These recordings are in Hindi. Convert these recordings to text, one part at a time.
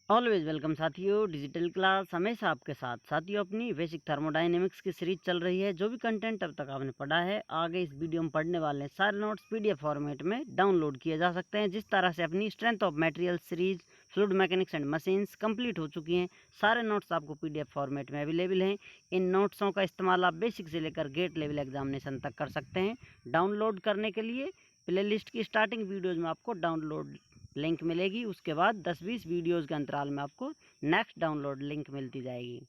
ऑलवेज वेलकम साथियों, डिजिटल क्लास हमेशा आपके साथ। साथियों, अपनी बेसिक थर्मोडायनेमिक्स की सीरीज चल रही है। जो भी कंटेंट अब तक आपने पढ़ा है, आगे इस वीडियो में पढ़ने वाले सारे नोट्स पीडीएफ फॉर्मेट में डाउनलोड किए जा सकते हैं। जिस तरह से अपनी strength of material series, fluid mechanics and machines complete हो चुकी हैं, सारे नोट्स आपको पीडीएफ फॉर्मेट में अवेलेबल हैं। इन नोट्सों का इस्तेमाल आप बेसिक से लेकर गेट लेवल एग्जामिनेशन तक कर सकते हैं। डाउनलोड करने के लिए प्लेलिस्ट की स्टार्टिंग वीडियोज़ में आपको डाउनलोड लिंक मिलेगी। उसके बाद 10-20 वीडियोज़ के अंतराल में आपको नेक्स्ट डाउनलोड लिंक मिलती जाएगी।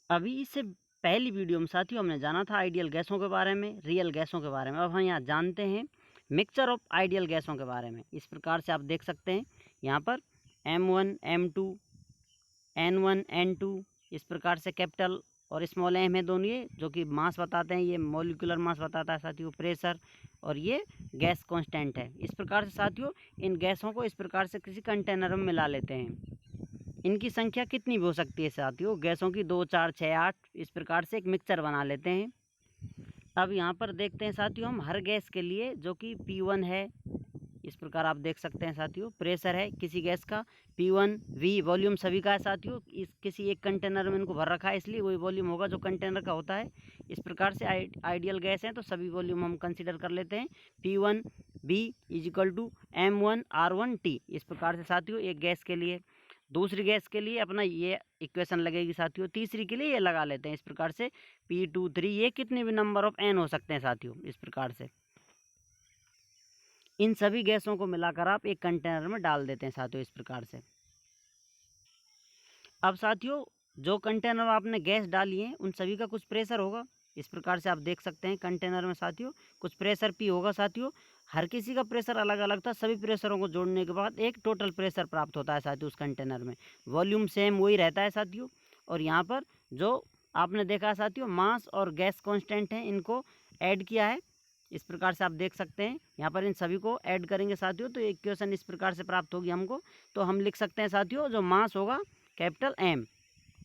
अभी इससे पहली वीडियो में साथियों हमने जाना था आइडियल गैसों के बारे में, रियल गैसों के बारे में। अब हम यहाँ जानते हैं मिक्सचर ऑफ आइडियल गैसों के बारे में। इस प्रकार से आप देख सकते हैं यहाँ पर M1 M2 N1 N2 इस प्रकार से कैपिटल और स्मॉल m है दोनों, ये जो कि मास बताते हैं। ये मॉलिक्यूलर मास बताता है साथियों, प्रेशर, और ये गैस कांस्टेंट है। इस प्रकार से साथियों इन गैसों को इस प्रकार से किसी कंटेनर में मिला लेते हैं। इनकी संख्या कितनी भी हो सकती है साथियों, गैसों की 2 4 6 8, इस प्रकार से एक मिक्सचर बना लेते हैं। अब यहाँ पर देखते हैं साथियों हम हर गैस के लिए, जो कि P1 है, इस प्रकार आप देख सकते हैं साथियों। प्रेशर है किसी गैस का P1, V वॉल्यूम सभी का है साथियों। इस किसी एक कंटेनर में इनको भर रखा है, इसलिए वही वॉल्यूम होगा जो कंटेनर का होता है। इस प्रकार से आइडियल गैस हैं तो सभी वॉल्यूम हम कंसीडर कर लेते हैं। P1 B = M1 R1T, इस प्रकार से साथियों एक गैस के लिए। दूसरी गैस के लिए अपना ये इक्वेशन लगेगी साथियों। तीसरी के लिए ये लगा लेते हैं इस प्रकार से P2 3, ये कितने भी नंबर ऑफ n हो सकते हैं साथियों। इस प्रकार से इन सभी गैसों को मिलाकर आप एक कंटेनर में डाल देते हैं साथियों, इस प्रकार से। अब साथियों जो कंटेनर आपने गैस डाली है उन सभी का कुछ प्रेशर होगा। इस प्रकार से आप देख सकते हैं कंटेनर में साथियों कुछ प्रेशर P होगा साथियों। हर किसी का प्रेशर अलग अलग था। सभी प्रेशरों को जोड़ने के बाद एक टोटल प्रेशर प्राप्त होता है साथियों उस कंटेनर में। वॉल्यूम सेम वही रहता है साथियों। और यहाँ पर जो आपने देखा साथियों मास और गैस कॉन्स्टेंट हैं, इनको ऐड किया है। इस प्रकार से आप देख सकते हैं यहाँ पर इन सभी को ऐड करेंगे साथियों तो इक्वेशन इस प्रकार से प्राप्त होगी हमको। तो हम लिख सकते हैं साथियों जो मास होगा कैपिटल M,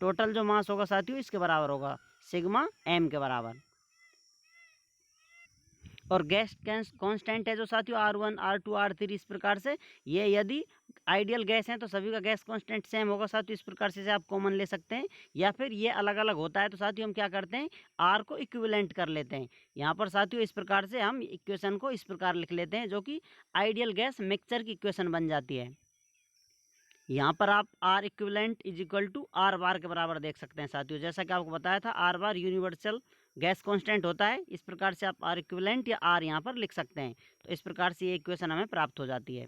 टोटल जो मास होगा साथियों इसके बराबर होगा सिग्मा M के बराबर। और गैस कांस्टेंट है जो साथियों R1 R2 R3, इस प्रकार से ये यदि आइडियल गैस हैं तो सभी का गैस कांस्टेंट सेम होगा साथियों। इस प्रकार से आप कॉमन ले सकते हैं, या फिर ये अलग अलग होता है तो साथियों हम क्या करते हैं R को इक्विवेलेंट कर लेते हैं। यहाँ पर साथियों इस प्रकार से हम इक्वेशन को इस प्रकार लिख लेते हैं जो कि आइडियल गैस मिक्सचर की इक्वेशन बन जाती है। यहाँ पर आप R इक्विवेलेंट = R बार के बराबर देख सकते हैं साथियों। जैसा कि आपको बताया था R बार यूनिवर्सल गैस कांस्टेंट होता है। इस प्रकार से आप R इक्विवेलेंट या R यहाँ पर लिख सकते हैं। तो इस प्रकार से ये इक्वेशन हमें प्राप्त हो जाती है।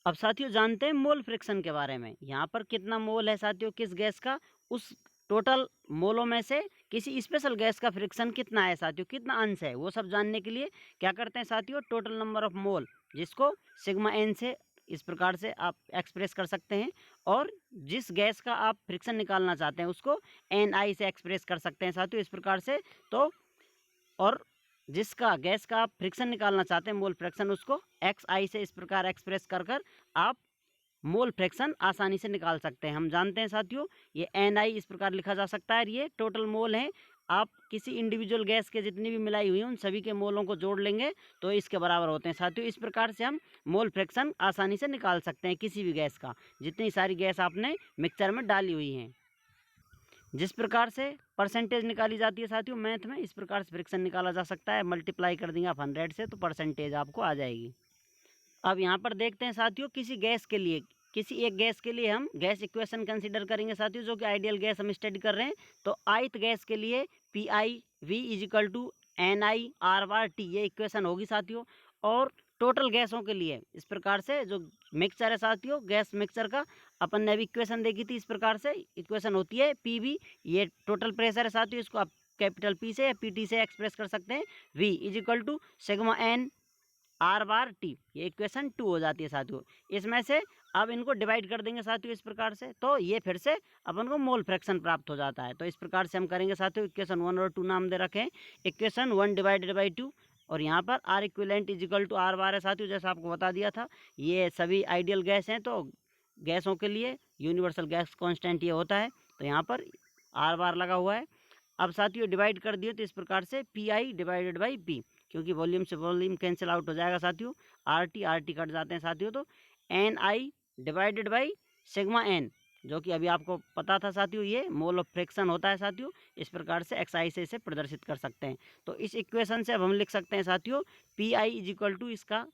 अब साथियों जानते हैं मोल फ्रिक्शन के बारे में। यहाँ पर कितना मोल है साथियों किस गैस का, उस टोटल मोलों में से किसी स्पेशल गैस का फ्रिक्शन कितना है साथियों, कितना अंश है, वो सब जानने के लिए क्या करते हैं साथियों टोटल नंबर ऑफ मोल, जिसको सिग्मा n से इस प्रकार से आप एक्सप्रेस कर सकते हैं। और जिस गैस का आप फ्रिक्शन निकालना चाहते हैं उसको Ni से एक्सप्रेस कर सकते हैं साथियों, इस प्रकार से। तो और जिसका गैस का आप फ्रिक्शन निकालना चाहते हैं मोल फ्रैक्शन, उसको Xi से इस प्रकार एक्सप्रेस कर कर आप मोल फ्रैक्शन आसानी से निकाल सकते हैं। हम जानते हैं साथियों ये Ni इस प्रकार लिखा जा सकता है। ये टोटल मोल है। आप किसी इंडिविजुअल गैस के जितनी भी मिलाई हुई हैं उन सभी के मोलों को जोड़ लेंगे तो इसके बराबर होते हैं साथियों। इस प्रकार से हम मोल फ्रैक्शन आसानी से निकाल सकते हैं किसी भी गैस का, जितनी सारी गैस आपने मिक्सचर में डाली हुई हैं। जिस प्रकार से परसेंटेज निकाली जाती है साथियों मैथ में, इस प्रकार से फ्रिक्शन निकाला जा सकता है। मल्टीप्लाई कर देंगे आप 100 से तो परसेंटेज आपको आ जाएगी। अब यहाँ पर देखते हैं साथियों किसी गैस के लिए, किसी एक गैस के लिए हम गैस इक्वेशन कंसीडर करेंगे साथियों, जो कि आइडियल गैस हम स्टडी कर रहे हैं। तो ith गैस के लिए PiV = Ni R/T, ये इक्वेशन होगी साथियों। और टोटल गैसों के लिए इस प्रकार से जो मिक्सचर है साथियों गैस मिक्सचर का, अपन ने अभी इक्वेशन देखी थी। इस प्रकार से इक्वेशन होती है PV, ये टोटल प्रेशर है साथियों, इसको आप कैपिटल P से या PT से एक्सप्रेस कर सकते हैं। V = सिग्मा n R/T, ये इक्वेशन 2 हो जाती है साथियों। इसमें से अब इनको डिवाइड कर देंगे साथियों इस प्रकार से, तो ये फिर से अपन को मोल फ्रैक्शन प्राप्त हो जाता है। तो इस प्रकार से हम करेंगे साथियों। इक्वेशन 1 और 2 नाम दे रखें, इक्वेशन 1 / 2। और यहाँ पर R इक्विवेलेंट = R बार है साथियों, जैसा आपको बता दिया था। ये सभी आइडियल गैस हैं तो गैसों के लिए यूनिवर्सल गैस कांस्टेंट ये होता है, तो यहाँ पर R बार लगा हुआ है। अब साथियों डिवाइड कर दिए तो इस प्रकार से Pi/P, क्योंकि वॉल्यूम से वॉल्यूम कैंसिल आउट हो जाएगा साथियों। RT कट जाते हैं साथियों, तो Ni / सिग्मा एन, जो कि अभी आपको पता था साथियों, ये मोल ऑफ फ्रैक्शन होता है साथियों। इस प्रकार से एक्स आई से इसे प्रदर्शित कर सकते हैं। तो इस इक्वेशन से अब हम लिख सकते हैं साथियों, P I is equal to इसका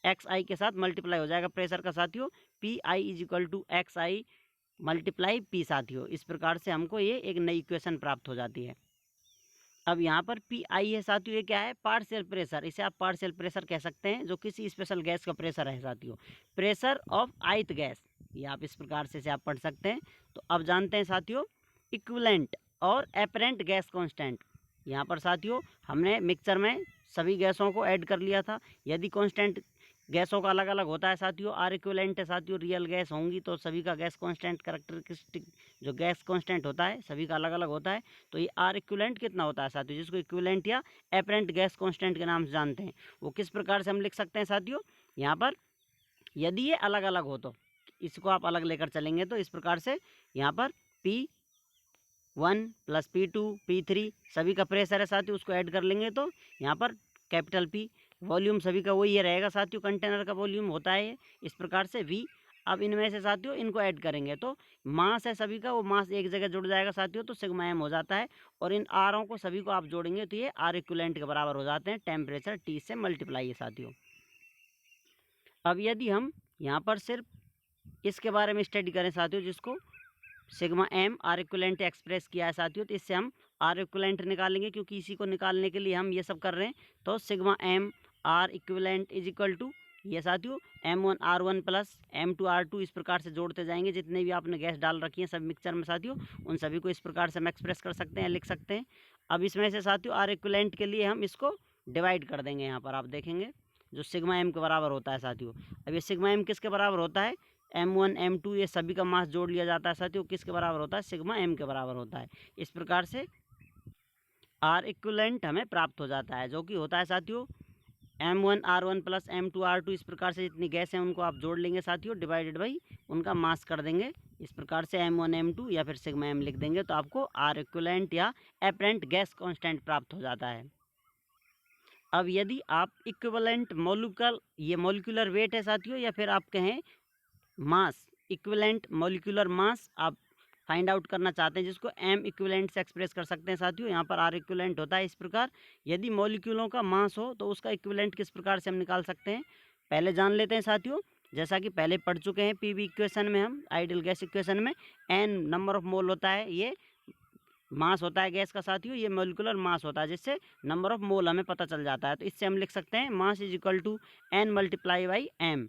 एक्स आई के साथ मल्टीप्लाई हो जाएगा प्रेशर का साथियों, P I is equal to X I multiply P साथियों। इस प्रकार से हमको ये एक नई इक्वेशन प्राप्त हो जाती है। अब यहाँ पर पी आई है साथियों, ये क्या है, पार्शियल प्रेशर, इसे आप पार्शियल प्रेशर कह सकते हैं, जो किसी स्पेशल गैस का प्रेशर है साथियों, प्रेशर ऑफ ith गैस, ये आप इस प्रकार से इसे आप पढ़ सकते हैं। तो अब जानते हैं साथियों इक्विवेलेंट और एपरेंट गैस कांस्टेंट। यहाँ पर साथियों हमने मिक्सचर में सभी गैसों को ऐड कर लिया था। यदि कांस्टेंट गैसों का अलग अलग होता है साथियों, आर इक्विवेलेंट है साथियों, रियल गैस होंगी तो सभी का गैस कांस्टेंट कैरेक्टरिस्टिक जो गैस कांस्टेंट होता है सभी का अलग अलग होता है। तो ये आर इक्विवेलेंट कितना होता है साथियों, जिसको इक्विवेलेंट या एपरेंट गैस कांस्टेंट के नाम से जानते हैं, वो किस प्रकार से हम लिख सकते हैं साथियों। यहाँ पर यदि ये अलग अलग हो तो इसको आप अलग लेकर चलेंगे, तो इस प्रकार से यहाँ पर P1 + P2 P3 सभी का प्रेशर है साथियों, उसको ऐड कर लेंगे तो यहाँ पर कैपिटल P, वॉल्यूम सभी का वही रहेगा साथियों, कंटेनर का वॉल्यूम होता है इस प्रकार से V। अब इनमें से साथियों इनको ऐड करेंगे तो मास है सभी का, वो मास एक जगह जुड़ जाएगा साथियों, तो सिग्मा एम हो जाता है। और इन आरों को सभी को आप जोड़ेंगे तो ये आर इक्विवेलेंट के बराबर हो जाते हैं, टेम्परेचर T से मल्टीप्लाई है साथियों। अब यदि हम यहाँ पर सिर्फ इसके बारे में स्टडी करें साथियों, जिसको sigma M R equivalent express किया है साथियों, तो इससे हम आर इक्विवेलेंट निकालेंगे, क्योंकि इसी को निकालने के लिए हम ये सब कर रहे हैं। तो sigma M R equivalent is equal to ये साथियों M1 R1 + M2 R2, इस प्रकार से जोड़ते जाएंगे। जितने भी आपने गैस डाल रखी है सब मिक्सचर में साथियों, उन सभी को इस प्रकार से हम एक्सप्रेस कर सकते हैं, लिख सकते हैं। अब इसमें से साथियों आर इक्विवेलेंट के लिए हम इसको डिवाइड कर देंगे। यहाँ पर आप देखेंगे जो सिग्मा एम के बराबर होता है साथियों। अब ये सिग्मा एम किसके बराबर होता है, M1 M2 ये सभी का मास जोड़ लिया जाता है साथियों, किसके बराबर होता है, सिग्मा एम के बराबर होता है। इस प्रकार से आर इक्विवेलेंट हमें प्राप्त हो जाता है, जो कि होता है साथियों M1 R1 + M2 R2। इस प्रकार से जितनी गैस हैं उनको आप जोड़ लेंगे साथियों, डिवाइडेड बाई उनका मास कर देंगे। इस प्रकार से M1 M2 या फिर सिग्मा एम लिख देंगे, तो आपको आर इक्विवेलेंट या एपरेंट गैस कांस्टेंट प्राप्त हो जाता है। अब यदि आप इक्विवेलेंट ये मॉलिक्यूलर वेट है साथियों, या फिर आप कहें मास, इक्विवेलेंट मॉलिक्यूलर मास आप फाइंड आउट करना चाहते हैं, जिसको एम इक्विवेलेंट से एक्सप्रेस कर सकते हैं साथियों। यहाँ पर आर इक्विवेलेंट होता है इस प्रकार, यदि मॉलिक्यूलों का मास हो तो उसका इक्विवेलेंट किस प्रकार से हम निकाल सकते हैं, पहले जान लेते हैं साथियों। जैसा कि पहले पढ़ चुके हैं पीवी इक्वेशन में, हम आइडियल गैस इक्वेशन में एन नंबर ऑफ मोल होता है, ये मास होता है गैस का साथियों, ये मॉलिक्यूलर मास होता है, जिससे नंबर ऑफ मोल हमें पता चल जाता है। तो इससे हम लिख सकते हैं mass is equal to N multiply by M.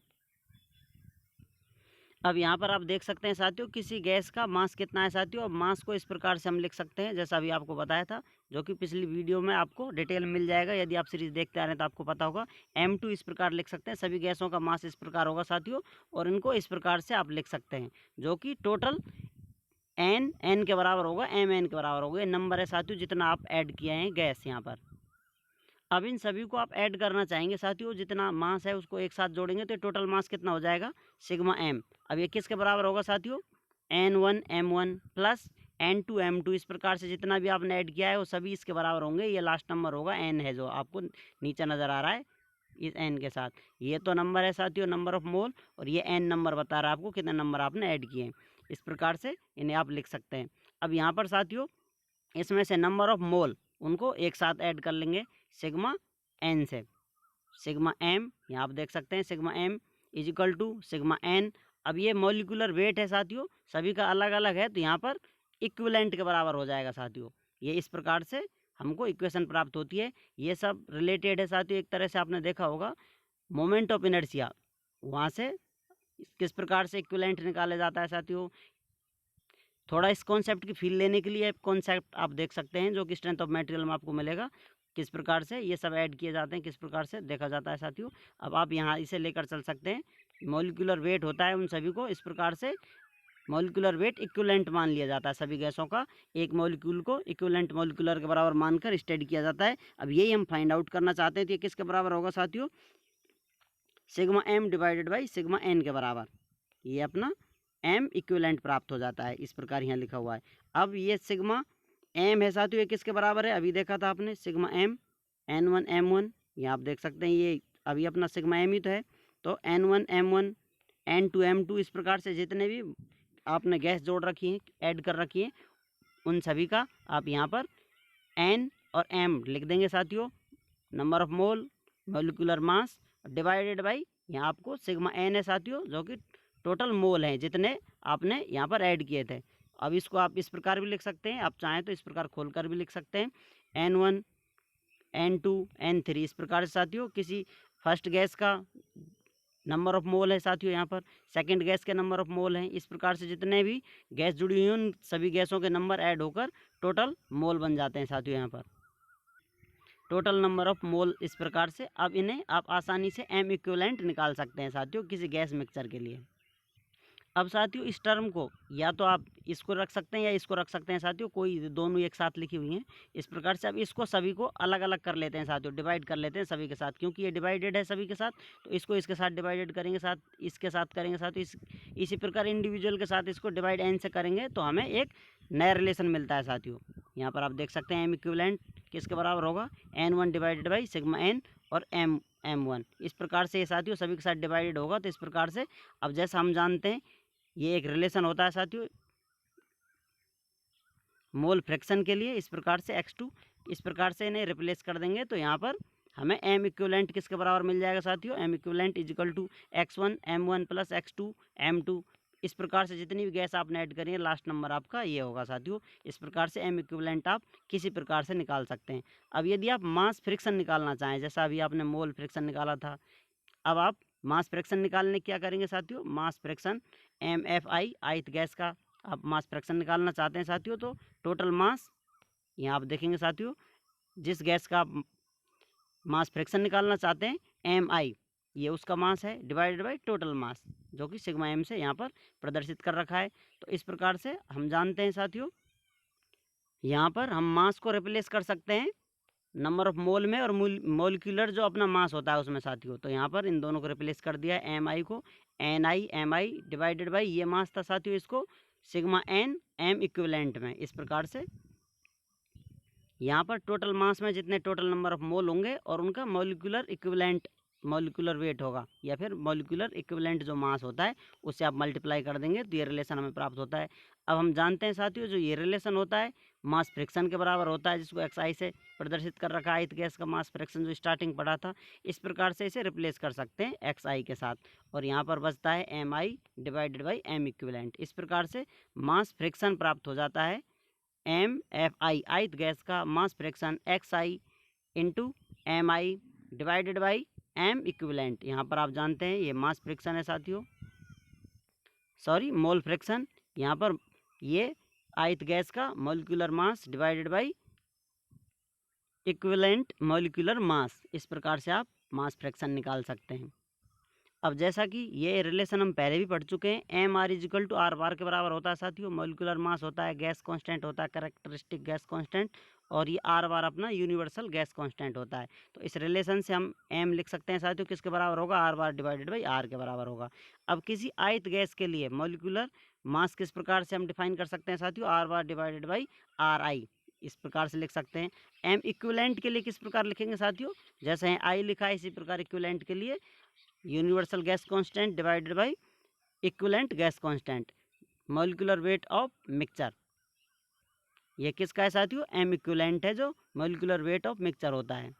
अब यहाँ पर आप देख सकते हैं साथियों किसी गैस का मास कितना है साथियों। अब मास को इस प्रकार से हम लिख सकते हैं, जैसा अभी आपको बताया था, जो कि पिछली वीडियो में आपको डिटेल मिल जाएगा। यदि आप सीरीज देखते आ रहे हैं तो आपको पता होगा। M2 इस प्रकार लिख सकते हैं, सभी गैसों का मास इस प्रकार होगा साथियों, और इनको इस प्रकार से आप लिख सकते हैं, जो कि टोटल एन के बराबर होगा, MN के बराबर होगा। ये नंबर है साथियों जितना आप ऐड किए हैं गैस यहाँ पर। अब इन सभी को आप ऐड करना चाहेंगे साथियों, जितना मास है उसको एक साथ जोड़ेंगे तो टोटल मास कितना हो जाएगा, सिग्मा एम। अब ये किसके बराबर होगा साथियों, N1 M1 + N2 M2। इस प्रकार से जितना भी आपने ऐड किया है वो सभी इसके बराबर होंगे। ये लास्ट नंबर होगा N है, जो आपको नीचे नज़र आ रहा है इस N के साथ। ये तो नंबर है साथियों, नंबर ऑफ मोल, और ये N नंबर बता रहा है आपको कितने नंबर आपने ऐड किए हैं। इस प्रकार से इन्हें आप लिख सकते हैं। अब यहाँ पर साथियों इसमें से नंबर ऑफ मोल उनको एक साथ ऐड कर लेंगे सिग्मा एन से, सिग्मा एम, यहाँ आप देख सकते हैं sigma M is equal to sigma N. अब ये मॉलिक्यूलर वेट है साथियों, सभी का अलग अलग है, तो यहाँ पर इक्विवेलेंट के बराबर हो जाएगा साथियों। ये इस प्रकार से हमको इक्वेशन प्राप्त होती है। ये सब रिलेटेड है साथियों, एक तरह से आपने देखा होगा मोमेंट ऑफ इनर्शिया, वहाँ से किस प्रकार से इक्विवेलेंट निकाला जाता है साथियों। थोड़ा इस कॉन्सेप्ट की फील लेने के लिए कॉन्सेप्ट आप देख सकते हैं, जो कि स्ट्रेंथ ऑफ मटेरियल में आपको मिलेगा, किस प्रकार से ये सब ऐड किए जाते हैं, किस प्रकार से देखा जाता है साथियों। अब आप यहाँ इसे लेकर चल सकते हैं, मॉलिक्यूलर वेट होता है उन सभी को इस प्रकार से मॉलिक्यूलर वेट इक्विवेलेंट मान लिया जाता है। सभी गैसों का एक मॉलिक्यूल को इक्विवेलेंट मॉलिक्यूलर के बराबर मानकर स्टडी किया जाता है। अब यही हम फाइंड आउट करना चाहते हैं, तो ये किसके बराबर होगा साथियों, sigma M divided by sigma N के बराबर। ये अपना एम इक्विवेलेंट प्राप्त हो जाता है, इस प्रकार यहाँ लिखा हुआ है। अब ये सिग्मा एम है साथियों, ये किसके बराबर है, अभी देखा था आपने सिग्मा एम N1 M1, ये आप देख सकते हैं, ये अभी अपना सिग्मा एम ही तो है। तो N1 M1 N2M2 इस प्रकार से जितने भी आपने गैस जोड़ रखी है, ऐड कर रखी है, उन सभी का आप यहाँ पर N और M लिख देंगे साथियों। Number of mole, molecular mass divided by यहाँ आपको सिग्मा N है साथियों, जो कि टोटल मोल हैं जितने आपने यहाँ पर ऐड किए थे। अब इसको आप इस प्रकार भी लिख सकते हैं, आप चाहें तो इस प्रकार खोलकर भी लिख सकते हैं, N1 N2 N3 इस प्रकार से साथियों। किसी फर्स्ट गैस का नंबर ऑफ मोल है साथियों, यहाँ पर सेकंड गैस के नंबर ऑफ मोल हैं। इस प्रकार से जितने भी गैस जुड़ी हुई हैं उन सभी गैसों के नंबर ऐड होकर टोटल मोल बन जाते हैं साथियों। यहाँ पर टोटल नंबर ऑफ मोल इस प्रकार से। अब इन्हें आप आसानी से M इक्विवेलेंट निकाल सकते हैं साथियों किसी गैस मिक्सचर के लिए। अब साथियों इस टर्म को या तो आप इसको रख सकते हैं या इसको रख सकते हैं साथियों, कोई दोनों एक साथ लिखी हुई हैं इस प्रकार से। अब इसको सभी को अलग अलग कर लेते हैं साथियों, डिवाइड कर लेते हैं सभी के साथ, क्योंकि ये डिवाइडेड है सभी के साथ, तो इसको इसके साथ डिवाइडेड करेंगे, साथ इसके साथ करेंगे साथ, इसी प्रकार इंडिविजुअल के साथ इसको डिवाइड N से करेंगे तो हमें एक नया रिलेशन मिलता है साथियों। यहाँ पर आप देख सकते हैं M इक्विवेलेंट किसके बराबर होगा, N1 divided by sigma N और M1 इस प्रकार से ये साथियों सभी के साथ डिवाइडेड होगा। तो इस प्रकार से अब जैसा हम जानते हैं ये एक रिलेशन होता है साथियों मोल फ्रैक्शन के लिए, इस प्रकार से x2 इस प्रकार से इन्हें रिप्लेस कर देंगे तो यहाँ पर हमें M इक्विवेलेंट किसके बराबर मिल जाएगा साथियों, M equivalent is equal to x1 M1 plus x2 M2। इस प्रकार से जितनी भी गैस आपने ऐड करी है लास्ट नंबर आपका ये होगा साथियों। इस प्रकार से M इक्विवेलेंट आप किसी प्रकार से निकाल सकते हैं। अब यदि आप मास फ्रिक्शन निकालना चाहें, जैसा अभी आपने मोल फ्रिक्शन निकाला था, अब आप मास फ्रैक्शन निकालने क्या करेंगे साथियों, mass fraction MFI ith gas का आप मास फ्रैक्शन निकालना चाहते हैं साथियों, तो टोटल मास यहाँ आप देखेंगे साथियों जिस गैस का आप मास फ्रैक्शन निकालना चाहते हैं MI ये उसका मास है डिवाइडेड बाई टोटल मास जो कि सिग्मा M से यहाँ पर प्रदर्शित कर रखा है। तो इस प्रकार से हम जानते हैं साथियों यहाँ पर हम मास को रिप्लेस कर सकते हैं नंबर ऑफ मोल में और मोलिकुलर जो अपना मास होता है उसमें साथियों। तो यहाँ पर इन दोनों को रिप्लेस कर दिया है MI को NI MI डिवाइडेड बाई ये मास था साथियों इसको सिग्मा N M इक्विवेलेंट में। इस प्रकार से यहाँ पर टोटल मास में जितने टोटल नंबर ऑफ मोल होंगे और उनका मोलिकुलर इक्विवेलेंट मोलिकुलर वेट होगा या फिर मोलिकुलर इक्विवेलेंट जो मास होता है उससे आप मल्टीप्लाई कर देंगे तो ये रिलेशन हमें प्राप्त होता है। अब हम जानते हैं साथियों जो ये रिलेशन होता है मास फ्रिक्शन के बराबर होता है, जिसको XI से प्रदर्शित कर रखा है ith गैस का मास फ्रिक्शन जो स्टार्टिंग पढ़ा था। इस प्रकार से इसे रिप्लेस कर सकते हैं XI के साथ और यहाँ पर बचता है MI divided by M equivalent. इस प्रकार से मास फ्रिक्शन प्राप्त हो जाता है MFI ith गैस का mass fraction XI into MI divided by M equivalent. यहाँ पर आप जानते हैं ये मास फ्रिक्शन है साथियों, सॉरी मोल फ्रिक्शन। यहाँ पर ये ith गैस का molecular mass divided by equivalent molecular mass. इस प्रकार से आप मास फ्रैक्शन निकाल सकते हैं। अब जैसा कि ये रिलेशन हम पहले भी पढ़ चुके हैं MR is equal to R bar के बराबर होता है साथियों। मॉलिक्यूलर मास होता है गैस कांस्टेंट होता है कैरेक्टरिस्टिक गैस कांस्टेंट और ये R बार अपना यूनिवर्सल गैस कांस्टेंट होता है। तो इस रिलेशन से हम M लिख सकते हैं साथियों किसके बराबर होगा, R bar divided by R के बराबर होगा। अब किसी ith गैस के लिए मॉलिक्यूलर मास किस प्रकार से हम डिफाइन कर सकते हैं साथियों, R bar divided by RI इस प्रकार से लिख सकते हैं। M इक्विवेलेंट के लिए किस प्रकार लिखेंगे साथियों, जैसे I लिखा है इसी प्रकार इक्विवेलेंट के लिए universal gas constant divided by equivalent gas constant molecular weight of mixture. ये किसका है साथियों, M इक्विवेलेंट है जो मॉलिक्यूलर वेट ऑफ मिक्सचर होता है।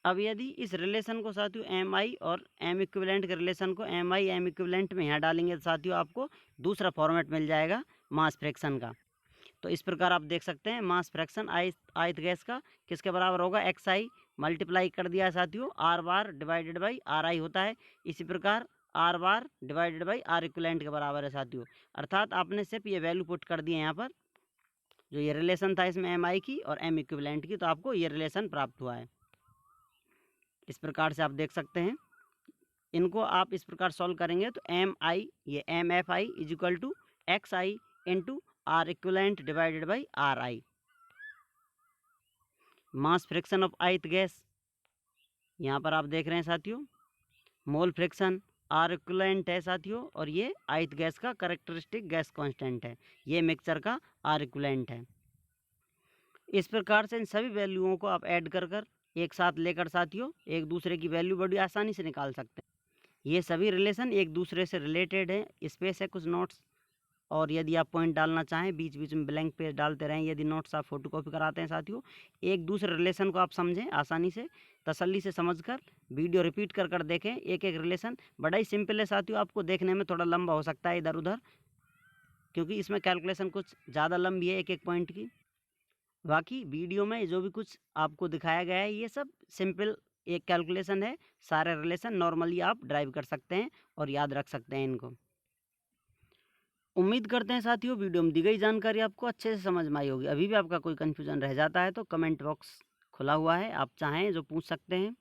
अब यदि इस रिलेशन को साथियों MI और M इक्विवेलेंट के रिलेशन को MI M इक्विवेलेंट में यहाँ डालेंगे तो साथियों आपको दूसरा फॉर्मेट मिल जाएगा मास फ्रैक्शन का। तो इस प्रकार आप देख सकते हैं मास फ्रैक्शन ith गैस का किसके बराबर होगा, XI मल्टीप्लाई कर दिया है साथियों R bar divided by RI होता है। इसी प्रकार R bar divided by R equivalent के बराबर है साथियों। अर्थात आपने सिर्फ ये वैल्यू पुट कर दिए यहाँ पर जो ये रिलेशन था इसमें MI की और M इक्विवेलेंट की, तो आपको ये रिलेशन प्राप्त हुआ है। इस प्रकार से आप देख सकते हैं इनको आप इस प्रकार सॉल्व करेंगे तो MI ये MFI is equal to XI into R equivalent divided by RI। Mass fraction of ith gas यहाँ पर आप देख रहे हैं साथियों, मोल फ्रिक्शन R इक्विवेलेंट है साथियों और ये ith गैस का कैरेक्टरिस्टिक गैस कांस्टेंट है, ये मिक्सचर का R इक्विवेलेंट है। इस प्रकार से इन सभी वैल्यूओं को आप ऐड कर एक साथ लेकर साथियों एक दूसरे की वैल्यू बड़ी आसानी से निकाल सकते हैं। ये सभी रिलेशन एक दूसरे से रिलेटेड हैं। स्पेस है कुछ नोट्स, और यदि आप पॉइंट डालना चाहें बीच बीच में ब्लैंक पेज डालते रहें। यदि नोट्स आप फोटोकॉपी कराते हैं साथियों, एक दूसरे रिलेशन को आप समझें आसानी से, तसल्ली से समझकर वीडियो रिपीट कर कर देखें। एक एक रिलेशन बड़ा ही सिंपल है साथियों, आपको देखने में थोड़ा लंबा हो सकता है इधर उधर, क्योंकि इसमें कैलकुलेशन कुछ ज़्यादा लंबी है एक एक पॉइंट की। बाकी वीडियो में जो भी कुछ आपको दिखाया गया है ये सब सिंपल एक कैलकुलेशन है। सारे रिलेशन नॉर्मली आप ड्राइव कर सकते हैं और याद रख सकते हैं इनको। उम्मीद करते हैं साथियों वीडियो में दी गई जानकारी आपको अच्छे से समझ में आई होगी। अभी भी आपका कोई कन्फ्यूजन रह जाता है तो कमेंट बॉक्स खुला हुआ है, आप चाहें जो पूछ सकते हैं।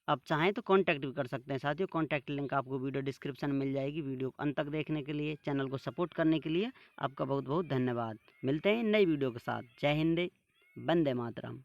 आप चाहें तो कांटेक्ट भी कर सकते हैं साथियों। कांटेक्ट लिंक आपको वीडियो डिस्क्रिप्शन में मिल जाएगी। वीडियो को अंत तक देखने के लिए, चैनल को सपोर्ट करने के लिए आपका बहुत बहुत धन्यवाद। मिलते हैं नई वीडियो के साथ। जय हिंद, वंदे मातरम।